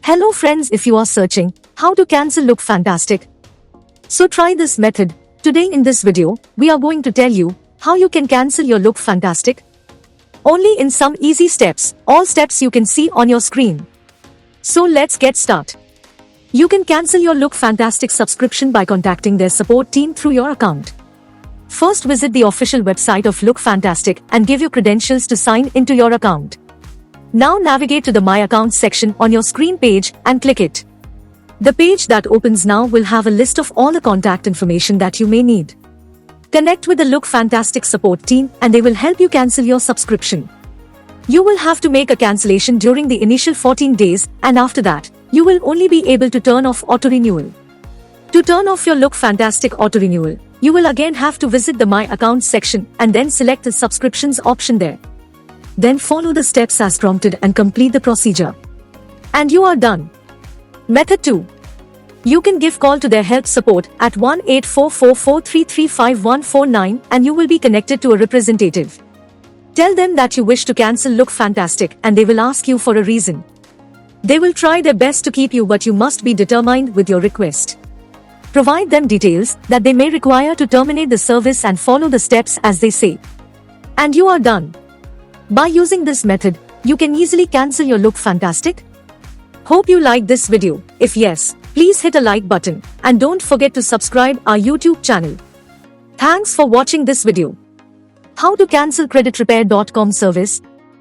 Hello friends, if you are searching how to cancel Look Fantastic, so try this method. Today in this video, we are going to tell you how you can cancel your Look Fantastic only in some easy steps. All steps you can see on your screen. So let's get started. You can cancel your Look Fantastic subscription by contacting their support team through your account. First, visit the official website of Look Fantastic and give your credentials to sign into your account. Now navigate to the My Account section on your screen page and click it. The page that opens now will have a list of all the contact information that you may need. Connect with the Look Fantastic support team and they will help you cancel your subscription. You will have to make a cancellation during the initial 14 days, and after that, you will only be able to turn off auto-renewal. To turn off your Look Fantastic auto-renewal, you will again have to visit the My Account section and then select the subscriptions option there. Then follow the steps as prompted and complete the procedure. And you are done. Method 2. You can give call to their help support at 1-844-433-5149 and you will be connected to a representative. Tell them that you wish to cancel Look Fantastic and they will ask you for a reason. They will try their best to keep you, but you must be determined with your request. Provide them details that they may require to terminate the service and follow the steps as they say. And you are done. By using this method, you can easily cancel your Look Fantastic. Hope you liked this video. If yes, please hit a like button and don't forget to subscribe our YouTube channel. Thanks for watching this video. How to cancel creditrepair.com service.